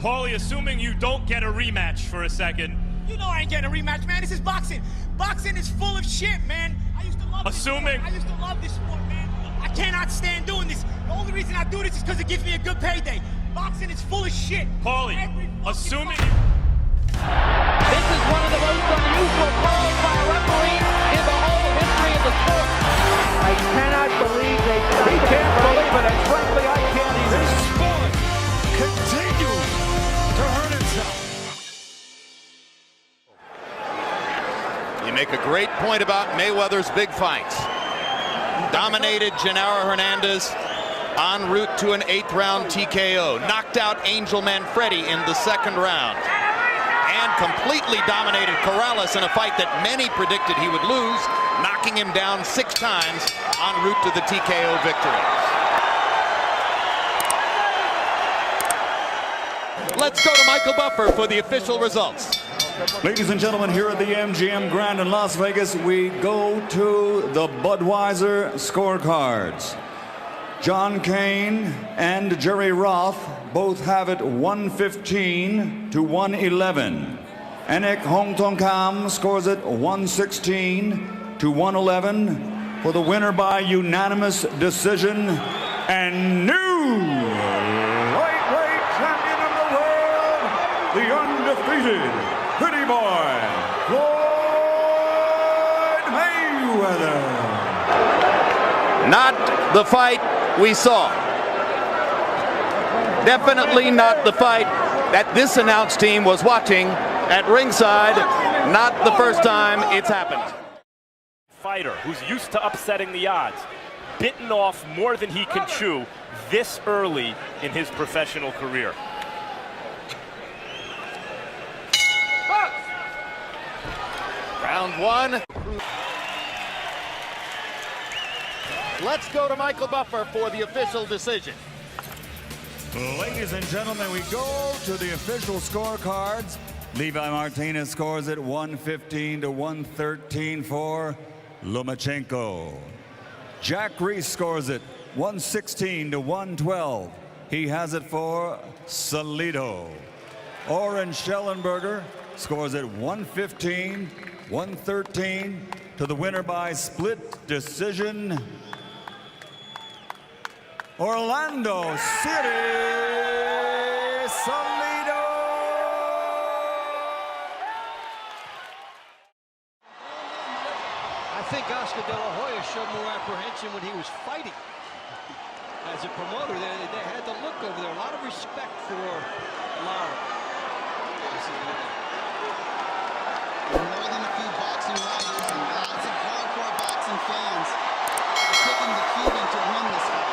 Paulie, assuming you don't get a rematch for a second. You know I ain't getting a rematch, man. This is boxing. Boxing is full of shit, man. I used to love this sport. I used to love this sport, man. I cannot stand doing this. The only reason I do this is because it gives me a good payday. Boxing is full of shit. Paulie, assuming... This is one of the most unusual calls by a referee in the whole history of the sport. I cannot believe they... He can't believe it, and frankly, I can't either. This sport continues to hurt itself. You make a great point about Mayweather's big fights. Dominated Genaro Hernandez en route to an 8th round TKO. Knocked out Angel Manfredi in the 2nd round. And completely dominated Corrales in a fight that many predicted he would lose, knocking him down 6 times en route to the TKO victory. Let's go to Michael Buffer for the official results. Ladies and gentlemen, here at the MGM Grand in Las Vegas, we go to the Budweiser scorecards. John Kane and Jerry Roth both have it 115 to 111. Enek Hongtongkam scores it 116 to 111 for the winner by unanimous decision and new lightweight champion of the world, the undefeated Pretty Boy, Floyd Mayweather. Not the fight we saw. Definitely not the fight that this announce team was watching at ringside. Not the first time it's happened. Fighter who's used to upsetting the odds, bitten off more than he can chew this early in his professional career. Round 1. Let's go to Michael Buffer for the official decision. Ladies and gentlemen, we go to the official scorecards. Levi Martinez scores it 115 to 113 for Lomachenko. Jack Reese scores it 116 to 112. He has it for Salido. Oren Schellenberger scores it 115, 113 to the winner by split decision, Orlando City Salido. I think Oscar De La Hoya showed more apprehension when he was fighting. As a promoter, they had to look over there. A lot of respect for Lara. More than a few boxing writers and lots of hardcore boxing fans are picking the Cuban to win this fight.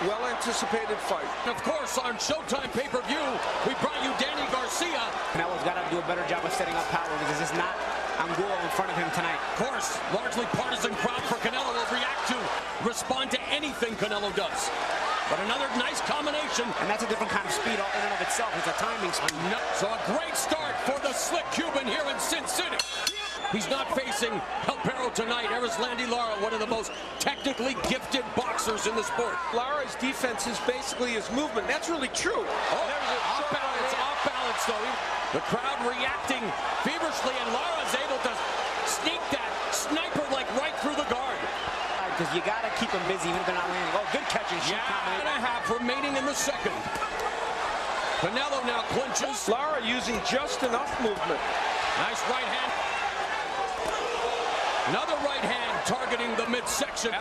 Well-anticipated fight. Of course, on Showtime pay-per-view, we brought you Danny Garcia. Canelo's got to do a better job of setting up power because it's not Angulo in front of him tonight. Of course, largely partisan crowd for Canelo will react to, respond to anything Canelo does. But another nice combination. And that's a different kind of speed in and of itself. It's a timing speed. So a great start for the slick Cuban here in Sin City. He's not facing El Perro tonight. Erislandy Lara, one of the most technically gifted boxers in the sport. Lara's defense is basically his movement. That's really true. Oh, off balance though. The crowd reacting feverishly, and Lara's able to sneak that sniper like right through the guard. Because you got to keep them busy even if they're not landing. Oh, good catch and shoot combination. 1.5 remaining in the second. Canelo now clinches. Lara using just enough movement. Nice right hand. Another right hand targeting the midsection.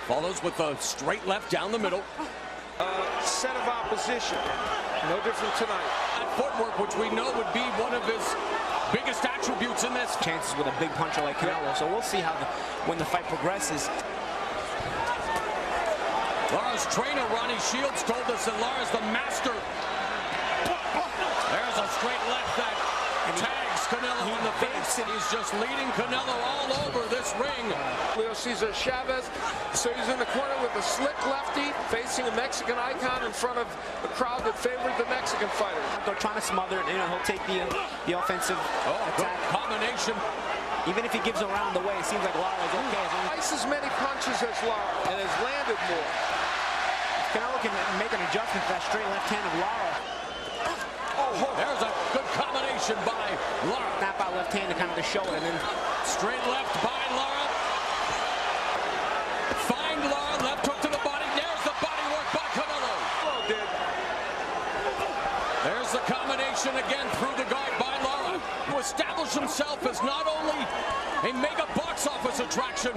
Follows with a straight left down the middle. Set of opposition. No different tonight. That footwork, which we know would be one of his biggest attributes in this. Chances with a big puncher like Canelo, so we'll see how when the fight progresses. Lara's trainer, Ronnie Shields, told us that Lara's the master. There's a straight left that tags Canelo in the face, and he's just leading Canelo all over this ring. Leo Cesar Chavez, so he's in the corner with a slick lefty, facing a Mexican icon in front of a crowd that favored the Mexican fighter. They're trying to smother it, he'll take the offensive attack. Combination. Even if he gives around the way, it seems like Lara is okay. Twice as many punches as Lara, and has landed more. Of Canelo can make an adjustment to that straight left hand of Lara. Oh, there's a good combination by Lara. Snap out left hand to kind of show it, and then straight left by Lara. Find Lara, left hook to the body. There's the body work by Canelo. There's the combination again through the guard by Lara, to establish himself as not only a mega box office attraction.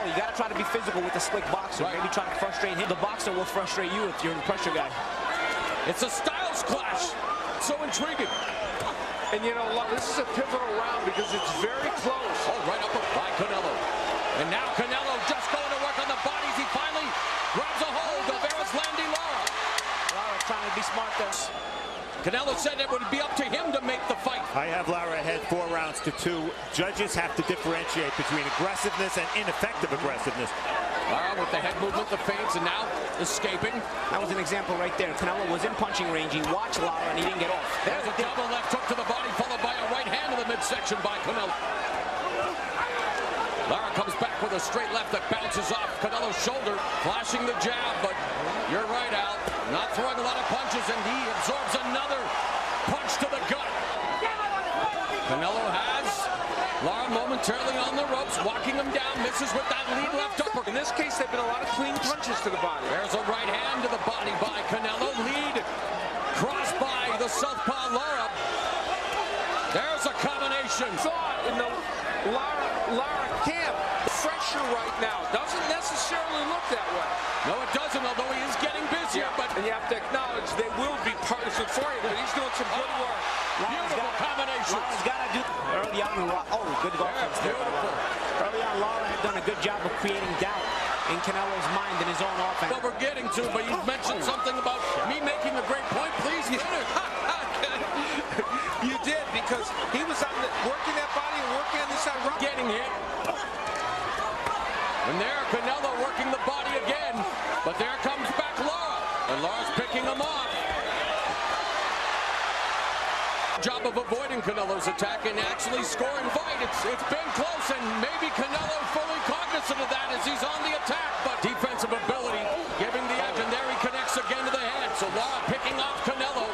You got to try to be physical with the slick boxer. Right. Maybe try to frustrate him. The boxer will frustrate you if you're the pressure guy. It's a styles clash. So intriguing. And you know, this is a pivotal round because it's very close. Oh, right up by Canelo. And now Canelo just going to work on the bodies. He finally grabs a hold of Landy Lara. Lara trying to be smart there. Canelo said it would be up to him to make the fight. I have Lara ahead 4 rounds to 2. Judges have to differentiate between aggressiveness and ineffective aggressiveness. Lara with the head movement, the feints, and now escaping. That was an example right there. Canelo was in punching range. He watched Lara and he didn't get off. There's a double left hook to the body, followed by a right hand to the midsection by Canelo. Lara comes back with a straight left that bounces off Canelo's shoulder, flashing the jab, but you're right, Al. Not throwing a lot of punches, and he absorbs another punch to the gut. Canelo has Lara momentarily on the ropes, walking him down, misses with that lead left upper. In this case, they've been a lot of clean punches to the body. There's a right hand to the body by Canelo. Lead crossed by the southpaw Lara. There's a combination. Thought in the Lara camp. Pressure right now doesn't necessarily look that way. No, it doesn't, although he is getting busier. But and you have to acknowledge they will be partisan for you, but he's doing some good work. Beautiful combination. Lara's got to do early on. Good offense there. Beautiful. Early on, Lara had done a good job of creating doubt in Canelo's mind in his own offense. What we're getting to, but you mentioned something about me making a great point. Please hit it. You did, because he was on working that body and working on this side. Getting hit. And there, Canelo working the body again. But there comes back Lara. And Lara's picking him off. Job of avoiding Canelo's attack and actually scoring fight. It's been close, and maybe Canelo fully cognizant of that as he's on the attack. But defensive ability giving the edge, and there he connects again to the head. So Lara picking off Canelo.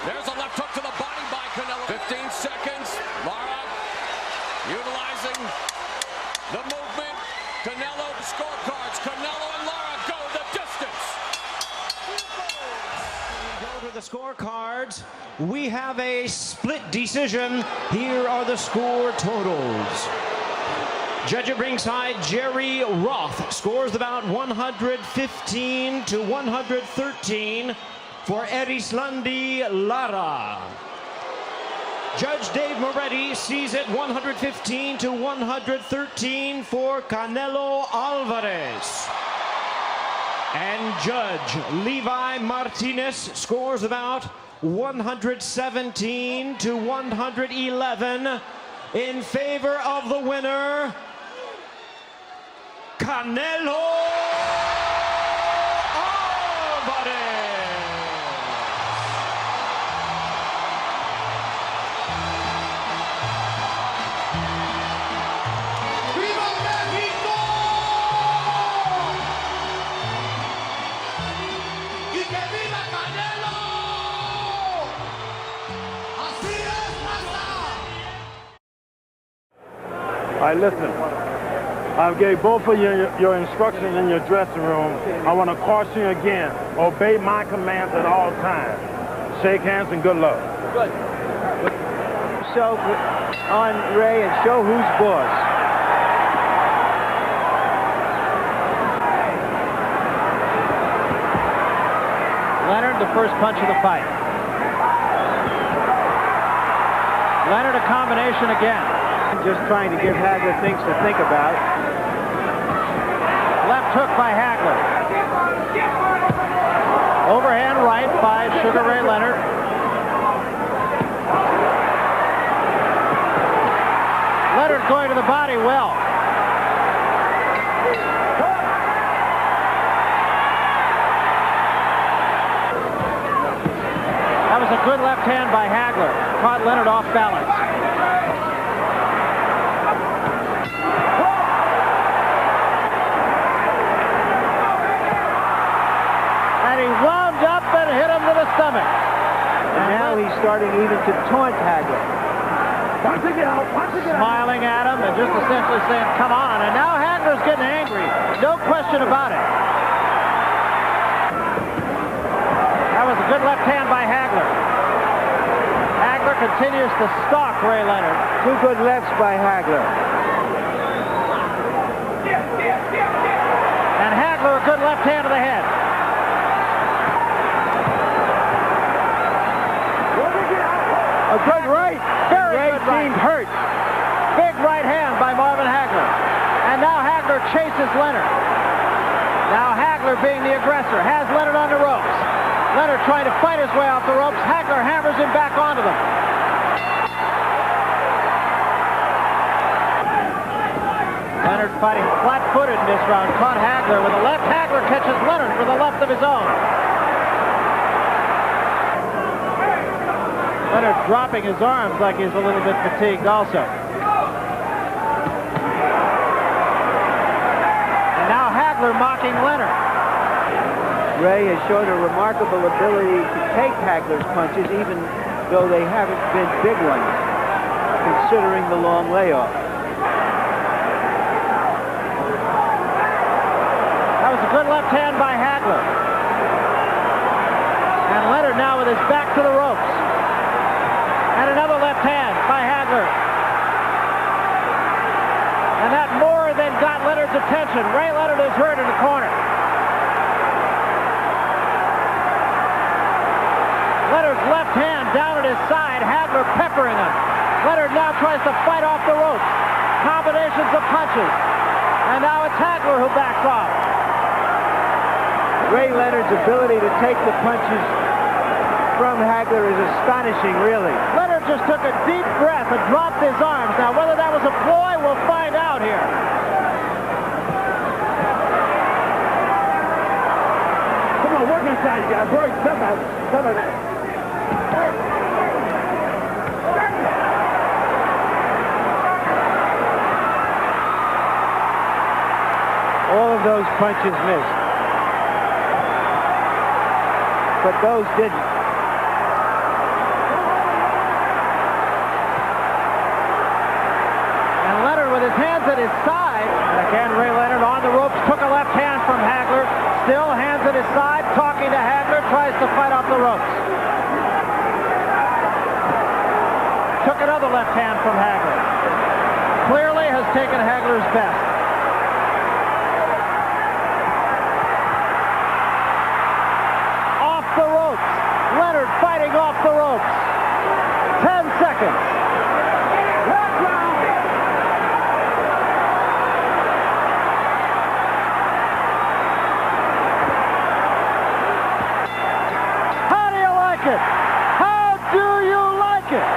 There's a left hook to the body by Canelo. 15 seconds. Lara utilizing the movement. Canelo, scorecards. Canelo and Lara go the distance. We go to the scorecards. We have a split decision. Here are the score totals. Judge at ringside, Jerry Roth, scores about 115 to 113 for Landy Lara. Judge Dave Moretti sees it 115 to 113 for Canelo Alvarez. And Judge Levi Martinez scores about 117 to 111 in favor of the winner, Canelo Alvarez. All right, listen. I gave both of you your instructions in your dressing room. I want to caution you again. Obey my commands at all times. Shake hands and good luck. Good. So on Ray and show who's boss. Leonard, the first punch of the fight. Leonard, a combination again. Just trying to give Hagler things to think about. Left hook by Hagler. Overhand right by Sugar Ray Leonard. Leonard going to the body well. That was a good left hand by Hagler. Caught Leonard off balance. And he wound up and hit him to the stomach. And now he's starting even to taunt Hagler. Smiling at him and just essentially saying, come on. And now Hagler's getting angry. No question about it. That was a good left hand by Hagler. Hagler continues to stalk Ray Leonard. Two good lefts by Hagler. And Hagler a good left hand to the head. A good right. Very good right. Seemed hurt. Big right hand by Marvin Hagler. And now Hagler chases Leonard. Now Hagler being the aggressor has Leonard on the ropes. Leonard trying to fight his way off the ropes. Hagler hammers him back onto them. Leonard fighting flat-footed in this round. Caught Hagler with a left. Hagler catches Leonard with a left of his own. Leonard dropping his arms like he's a little bit fatigued also. And now Hagler mocking Leonard. Ray has shown a remarkable ability to take Hagler's punches even though they haven't been big ones, considering the long layoff. That was a good left hand by Hagler. And Leonard now with his back to the ropes. And another left hand by Hagler. And that more than got Leonard's attention. Ray Leonard is hurt in the corner. Leonard's left hand down at his side. Hagler peppering him. Leonard now tries to fight off the ropes. Combinations of punches. And now it's Hagler who backs off. Ray Leonard's ability to take the punches from Hagler is astonishing, really. Leonard just took a deep breath and dropped his arms. Now, whether that was a ploy, we'll find out here. Come on, work inside, guys. Work. Come on. All of those punches missed. But those didn't. With his hands at his side. And again, Ray Leonard on the ropes, took a left hand from Hagler. Still hands at his side, talking to Hagler, tries to fight off the ropes. Took another left hand from Hagler. Clearly has taken Hagler's best. Off the ropes. Leonard fighting off the ropes. 10 seconds. How do you like it?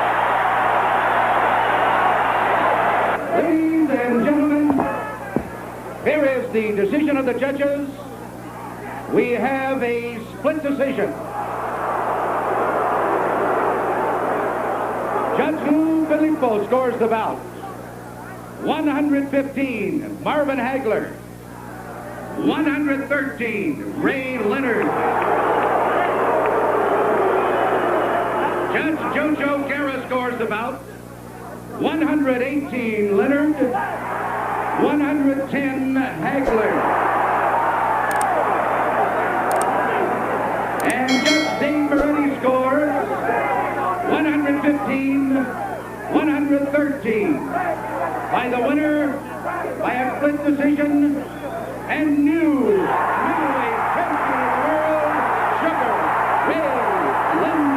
Ladies and gentlemen, here is the decision of the judges. We have a split decision. Judge Lou Filippo scores the bout. 115, Marvin Hagler. 113, Ray Leonard. Judge Jojo Guerra scores the bout. 118 Leonard, 110 Hagler. And Judge Dave Moretti scores 115, 113. By the winner, by a split decision, and new middleweight champion of the world, Sugar Ray Leonard.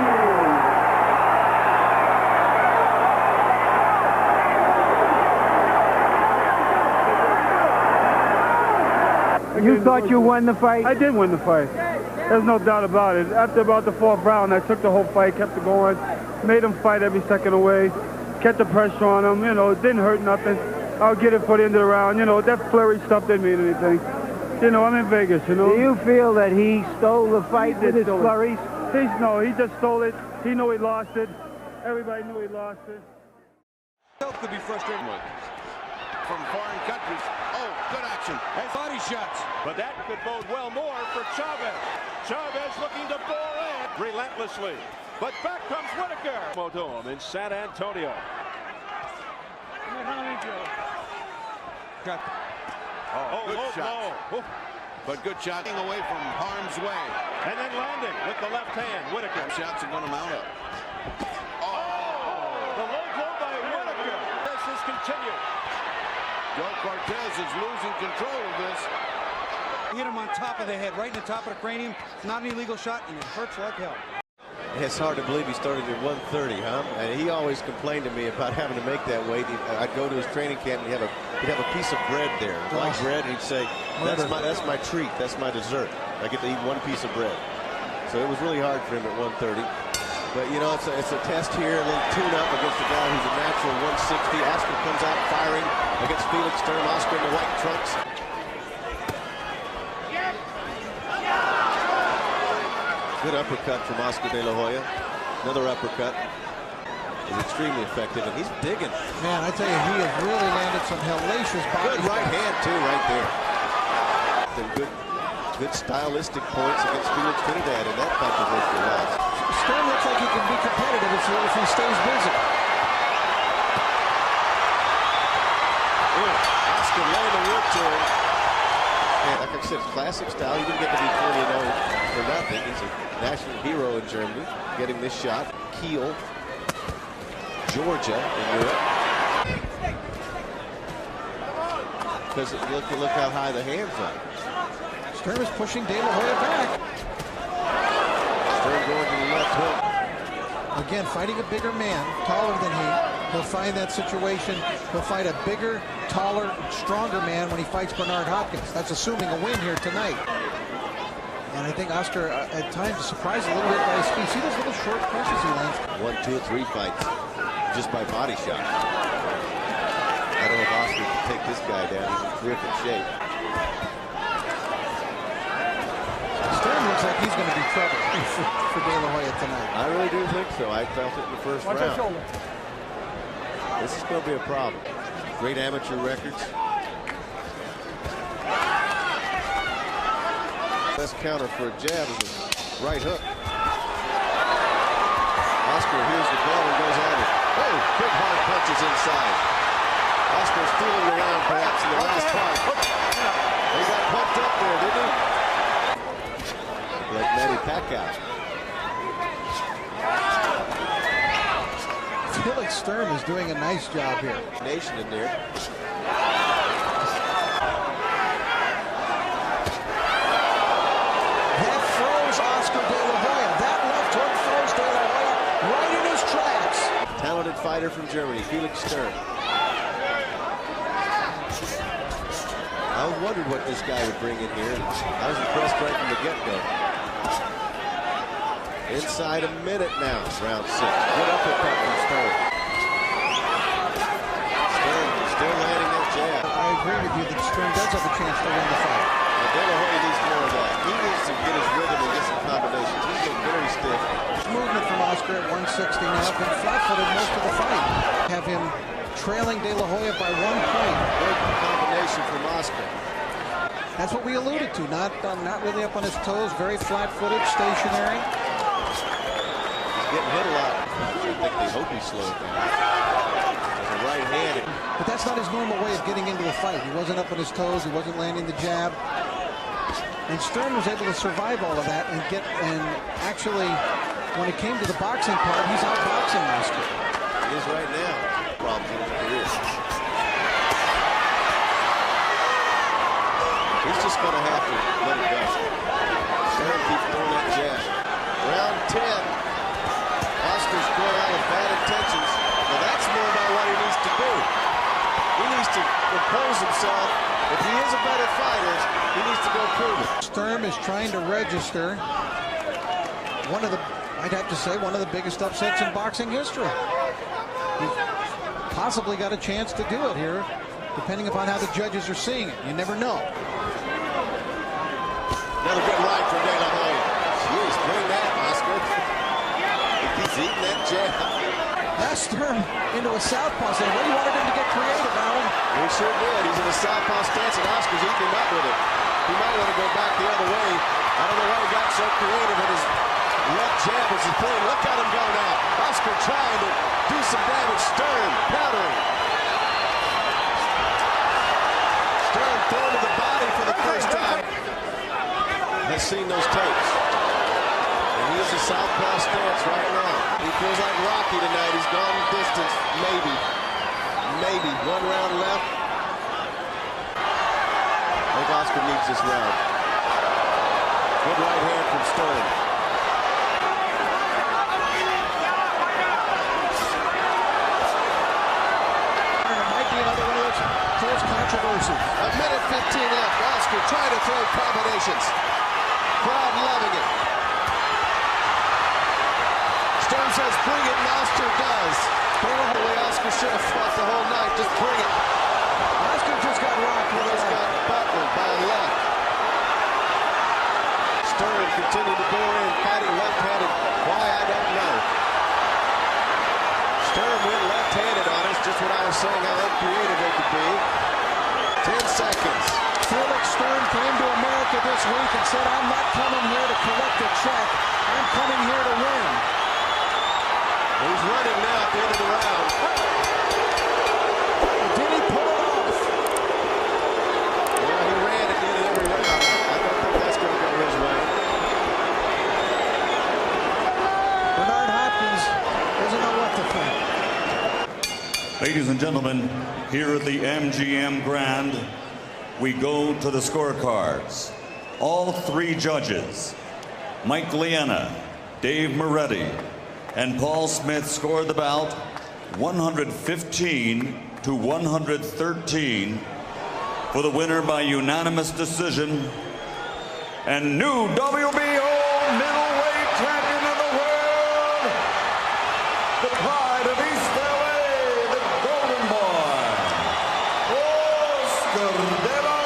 You thought you won the fight? I did win the fight. There's no doubt about it. After about the 4th round, I took the whole fight, kept it going, made him fight every second away, kept the pressure on him. You know, it didn't hurt nothing. I'll get it for the end of the round. You know, that flurry stuff didn't mean anything. You know, I'm in Vegas, you know. Do you feel that he stole the fight with his flurries? No, he just stole it. He knew he lost it. Everybody knew he lost it. Could be frustrating from foreign countries. Oh. Good action. And body shots. But that could bode well more for Chavez. Chavez looking to bore in relentlessly. But back comes Whitaker. Modome in San Antonio. Good shot. Low. But good shot away from harm's way. And then landing with the left hand. Whitaker. Shots are going to mount up. The low blow by Whitaker. This is continued. Joe Cortez is losing control of this. Hit him on top of the head, right in the top of the cranium. Not an illegal shot, and it hurts like hell. It's hard to believe he started at 130, huh? And he always complained to me about having to make that weight. I'd go to his training camp and he'd have a piece of bread there, white bread, and he'd say, "That's my treat. That's my dessert. I get to eat one piece of bread." So it was really hard for him at 130. But you know, it's a test here, a little tune-up against a guy who's a natural 160. Oscar comes out firing against Felix Sturm. Oscar in the white trunks. Good uppercut from Oscar De La Hoya. Another uppercut is extremely effective, and he's digging. Man, I tell you, he has really landed some hellacious body. Good right hand too, right there. And good stylistic points against Felix Trinidad in that controversial loss. Sturm looks like he can be competitive if he stays busy. Oscar laying the wood to him. And like I said, it's classic style. He didn't get to be 40-0 for nothing. He's a national hero in Germany, getting this shot. Kiel, Georgia in Europe. Because look how high the hands are. Sturm is pushing De La Hoya back. Sturm going to the left hook. Again, fighting a bigger man, taller than he. He'll find that situation. He'll fight a bigger, taller, stronger man when he fights Bernard Hopkins. That's assuming a win here tonight. And I think Oscar, at times, is surprised a little bit by his speed. See those little short punches he lands? 1, 2, 3 fights just by body shot. I don't know if Oscar can take this guy down. He's in terrific shape. Sturm looks like he's going to be trouble for De La Hoya tonight. I really do think so. I felt it in the first round. This is going to be a problem. Great amateur records. Best counter for a jab is a right hook. Oscar hears the ball and goes at it. Oh, quick hard punches inside. Oscar's feeling around perhaps in the last part. He got pumped up there, didn't he? Like Manny Pacquiao. Felix Sturm is doing a nice job here. Nation in there. That throws Oscar De La Hoya. That left hook throws De La Hoya right in his tracks. Talented fighter from Germany, Felix Sturm. I wondered what this guy would bring in here. I was impressed right from the get-go. Inside a minute now, round 6. Good uppercut from Sturm. Sturm still landing that jab. I agree with you that Sturm does have a chance to win the fight. De La Hoya needs more of that. He needs to get his rhythm and get some combinations. He's been very stiff. Movement from Oscar at 160 now. Been flat-footed most of the fight. Have him trailing De La Hoya by 1 point. Good combination from Oscar. That's what we alluded to. Not really up on his toes. Very flat-footed, stationary. Getting hit a lot. I think they hope he slowed down. There's a right hand. But that's not his normal way of getting into a fight. He wasn't up on his toes. He wasn't landing the jab. And Sturm was able to survive all of that and actually, when it came to the boxing part, he's outboxing Oscar. He is right now. Problems in his career. He's just going to have to let it go. Sturm keeps throwing that jab. Round 10. Oscar's going out with bad intentions. Now that's more about what he needs to do. He needs to impose himself. If he is a better fighter, he needs to go prove it. Sturm is trying to register I'd have to say, one of the biggest upsets in boxing history. He's possibly got a chance to do it here, depending upon how the judges are seeing it. You never know. Another good right from De La Hoya. Jeez, bring that, Oscar. He's eating that jab. forced Stern into a southpaw. So he wanted him to get creative, Alan. He sure did. He's in a southpaw stance, and Oscar's eating him up with it. He might want to go back the other way. I don't know why he got so creative, and his left jab is the thing. Look at him go now. Oscar trying to do some damage. Stern countering. Stern thrown to the body for the first time. Has seen those tapes. And he is a southpaw stance right now. He feels like Rocky tonight. He's gone the distance. Maybe. Maybe. One round left. I think Oscar needs this round. Good right hand from Stern. It might be another one of those close controversies. A minute 15 left. Oscar trying to throw combinations. Crowd loving it. Stern says, bring it, and Oscar does. Probably Oscar should have fought the whole night. Just bring it. Oscar just got rocked with Just got buttoned by a left. Stern continued to bore in, fighting left-handed. Why, I don't know. Stern went left-handed on us, just what I was saying, how uncreative they could be. 10 seconds. Felix Stern came to America this week and said, I'm not coming here to collect a check. I'm coming here to win. He's running now at the end of the round. Did he pull it off? Well, he ran at the end of every round. I don't think that's going to go his way. Bernard Hopkins doesn't know what to think. Ladies and gentlemen, here at the MGM Grand, we go to the scorecards. All three judges, Mike Liena, Dave Moretti, and Paul Smith scored the bout 115 to 113 for the winner by unanimous decision and new WBO middleweight champion of the world, the pride of East LA, the Golden Boy, Oscar de la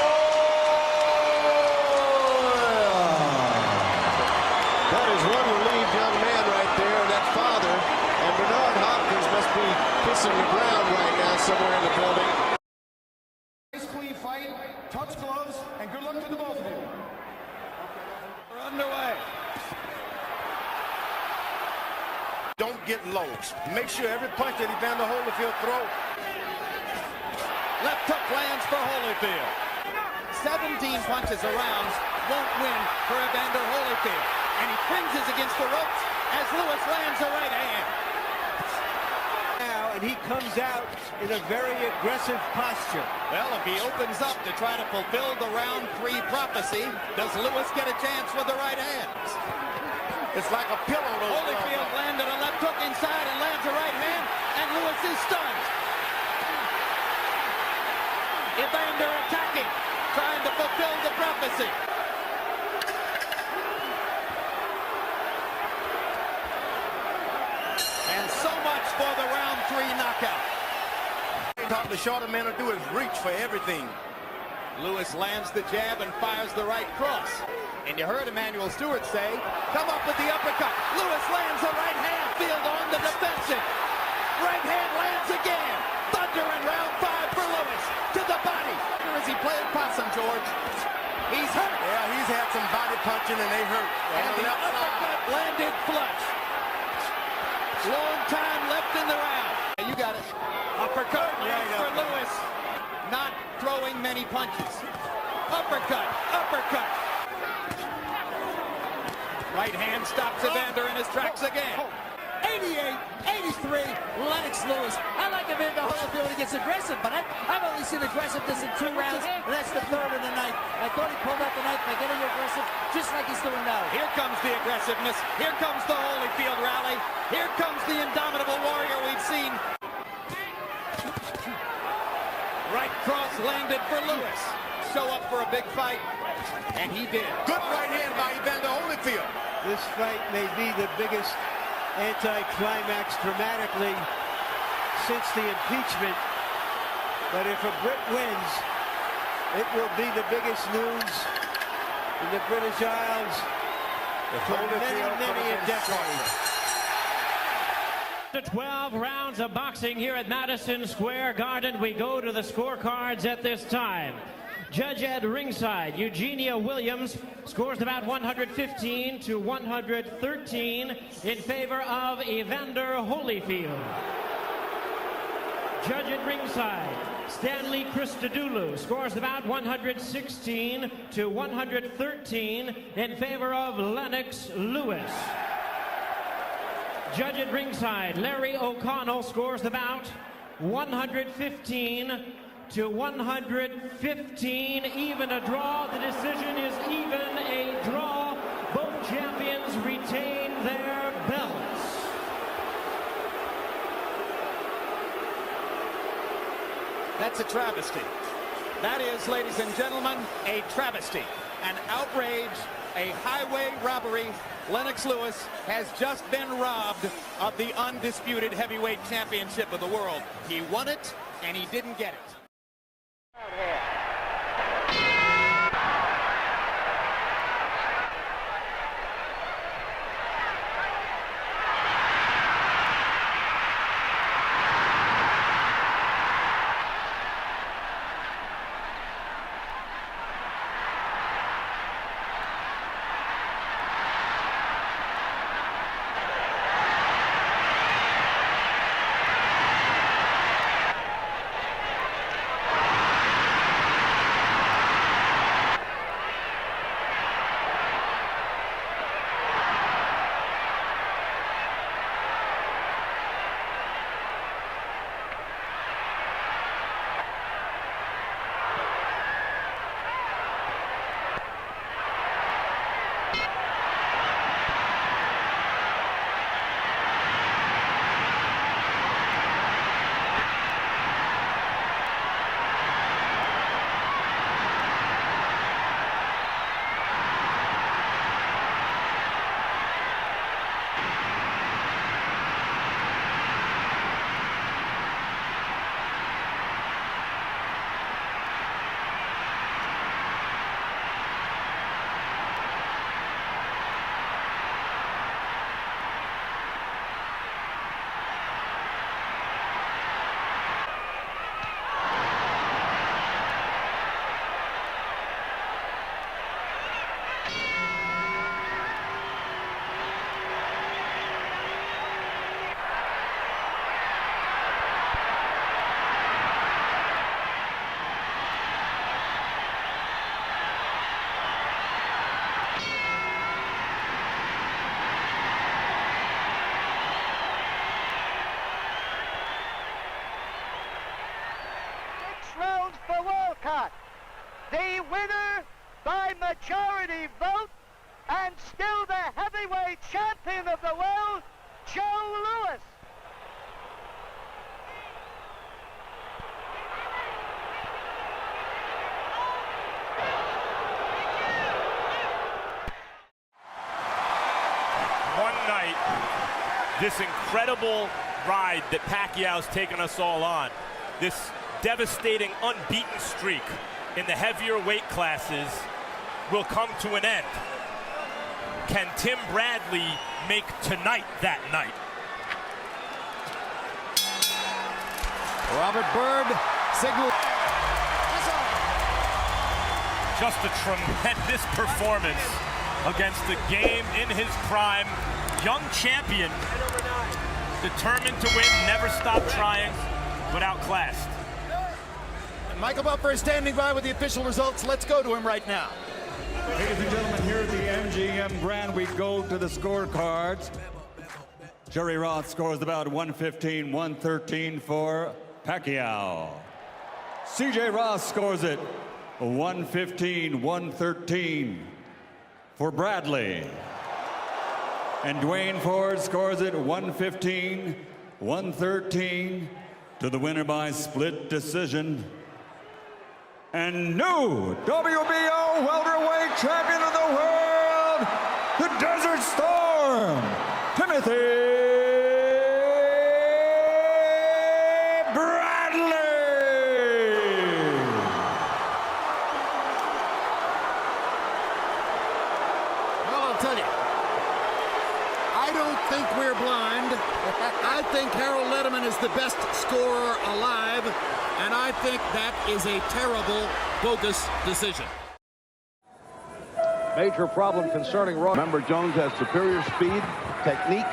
That is one relieved young man right there, and that father. And Bernard Hopkins must be kissing the ground right now somewhere in the building. Nice clean fight, touch gloves, and good luck to the both of you. We're underway. Don't get low. Make sure every punch that Evander Holyfield throws. Left hook lands for Holyfield. 17 punches around won't win for Evander Holyfield. And he cringes against the ropes as Lewis lands a right hand. Now, and he comes out in a very aggressive posture. Well, if he opens up to try to fulfill the round 3 prophecy, does Lewis get a chance with the right hand? It's like a pillow. Holyfield landed a left hook inside and lands a right hand, and Lewis is stunned. Evander attacking, trying to fulfill the prophecy. And so much for the round 3 knockout. All the shorter man will do is reach for everything. Lewis lands the jab and fires the right cross. And you heard Emmanuel Stewart say, come up with the uppercut. Lewis lands a right hand, Field on the defensive. Right hand lands again. Thunder in round 5 for Lewis. To the body. As he played possum, George. He's hurt. Yeah, he's had some body punching and they hurt. And the uppercut landed flush. Long time left in the round. You got it. Uppercut for Lewis. Not throwing many punches. Uppercut, uppercut. Right hand stops Evander in his tracks again. 88-83, Lennox Lewis. I like Evander Holyfield when he gets aggressive, but I've only seen aggressiveness in 2 rounds, and that's the 3rd of the night. I thought he pulled out the knife by getting aggressive, just like he's doing now. Here comes the aggressiveness. Here comes the Holyfield rally. Here comes the indomitable warrior we've seen. Right cross landed for Lewis. Show up for a big fight, and he did. Good right hand by Evander Holyfield. This fight may be the biggest anti-climax dramatically since the impeachment, but if a Brit wins, it will be the biggest news in the British Isles for many a decade. After 12 rounds of boxing here at Madison Square Garden, we go to the scorecards at this time. Judge at ringside, Eugenia Williams, scores about 115 to 113 in favor of Evander Holyfield. Judge at ringside, Stanley Christodoulou, scores about 116 to 113 in favor of Lennox Lewis. Judge at ringside, Larry O'Connell, scores about 115 to 115, even a draw. The decision is even a draw. Both champions retain their belts. That's a travesty. That is, ladies and gentlemen, a travesty, an outrage, a highway robbery. Lennox Lewis has just been robbed of the undisputed heavyweight championship of the world. He won it, and he didn't get it. The winner by majority vote and still the heavyweight champion of the world, Joe Louis. One night, this incredible ride that Pacquiao's taken us all on, this devastating unbeaten streak in the heavier weight classes will come to an end. Can Tim Bradley make tonight that night? Robert Byrd signal. Just a tremendous performance against the game in his prime. Young champion, determined to win, never stopped trying, but outclassed. Michael Buffer is standing by with the official results. Let's go to him right now. Ladies and gentlemen, here at the MGM Grand, we go to the scorecards. Jerry Roth scores about 115-113 for Pacquiao. CJ Ross scores it 115-113 for Bradley. And Dwayne Ford scores it 115-113 to the winner by split decision. And new WBO welterweight champion of the world, the Desert Storm, Timothy don't think we're blind. I think Harold Letterman is the best scorer alive, and I think that is a terrible, bogus decision. Major problem concerning Roy. Remember, Jones has superior speed, technique.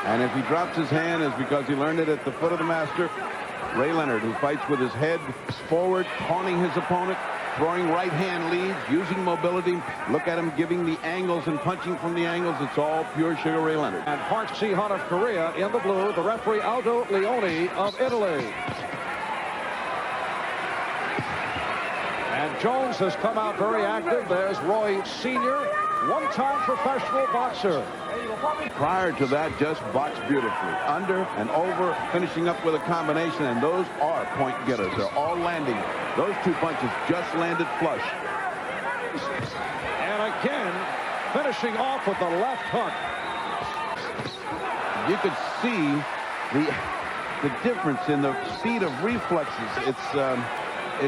And if he drops his hand, it's because he learned it at the foot of the master. Ray Leonard, who fights with his head forward, taunting his opponent, throwing right hand leads, using mobility. Look at him giving the angles and punching from the angles. It's all pure Sugar Ray Leonard. And Park Si-hun of Korea in the blue, the referee Aldo Leone of Italy. And Jones has come out very active. There's Roy Sr., one-time professional boxer. Prior to that, just boxed beautifully. Under and over, finishing up with a combination, and those are point getters. They're all landing. Those two punches just landed flush. And again, finishing off with the left hook. You could see the difference in the speed of reflexes.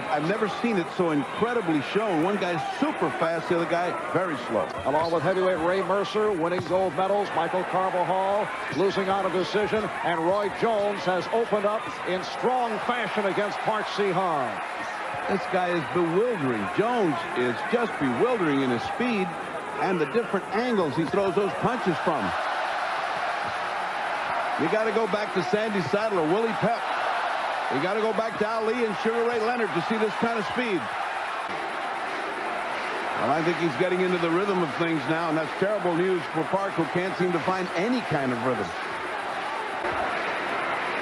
I've never seen it so incredibly shown. One guy's super fast, the other guy very slow. Along with heavyweight Ray Mercer winning gold medals, Michael Carvajal losing on a decision, and Roy Jones has opened up in strong fashion against Park Si-hun. This guy is bewildering. Jones is just bewildering in his speed and the different angles he throws those punches from. You got to go back to Sandy Saddler, Willie Pep. You got to go back to Ali and Sugar Ray Leonard to see this kind of speed. Well, I think he's getting into the rhythm of things now, and that's terrible news for Park, who can't seem to find any kind of rhythm.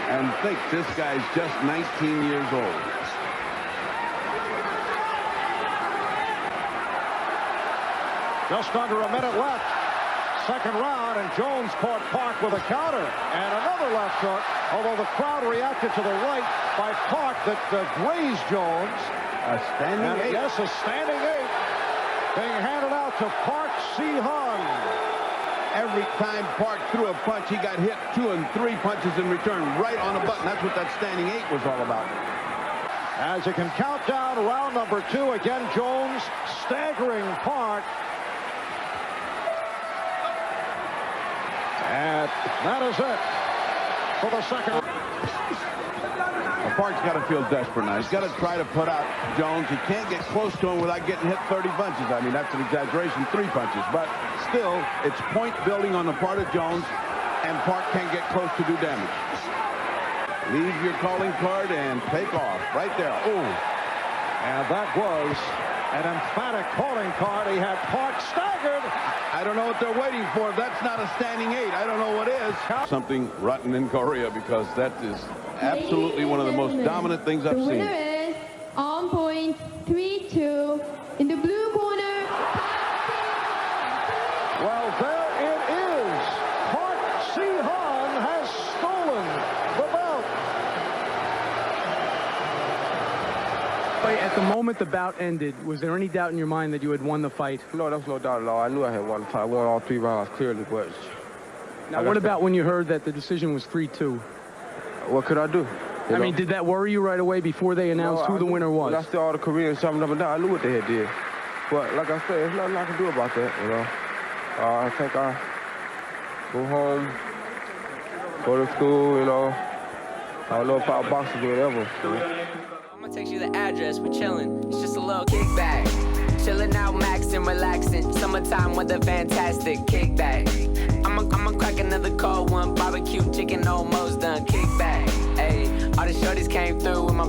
And think, this guy's just 19 years old. Just under a minute left. Second round, and Jones caught Park with a counter. And another left hook, although the crowd reacted to the right by Park that grazed Jones. A standing eight. Yes, a standing eight. Being handed out to Park Si-hun. Every time Park threw a punch, he got hit 2 and 3 punches in return, right on the button. That's what that standing eight was all about. As you can count down round number 2, again, Jones staggering Park. And that is it for the second. Well, Park's got to feel desperate now. He's got to try to put out Jones. He can't get close to him without getting hit 30 punches. I mean, that's an exaggeration, 3 punches. But still, it's point building on the part of Jones, and Park can't get close to do damage. Leave your calling card and take off. Right there. Oh. And that was an emphatic calling card. He had Park staggered. I don't know what they're waiting for. That's not a standing eight. I don't know what is. Something rotten in Korea, because that is absolutely one of the most dominant things I've seen. The winner is on point 3-2 in the blue corner. Well, there it is. Park Si-hun has stolen the belt. At the moment the bout ended, was there any doubt in your mind that you had won the fight? No, there was no doubt at all. I knew I had won the fight. I won all 3 rounds clearly, but... Now, what about when you heard that the decision was 3-2? What could I do? I mean, did that worry you right away before they announced who the winner was? I still all the Koreans jumping up and down. I knew what they had did. But like I said, there's nothing I can do about that, you know. I think I go home, go to school, you know. I don't know if I'll box or whatever. I'm gonna text you the address, we're chilling. It's just a little kickback. Chilling out, maxing, relaxing. Summertime weather, fantastic. Kickback. I'ma crack another cold one. Barbecue chicken almost done. Kickback. Ayy, all the shorties came through with my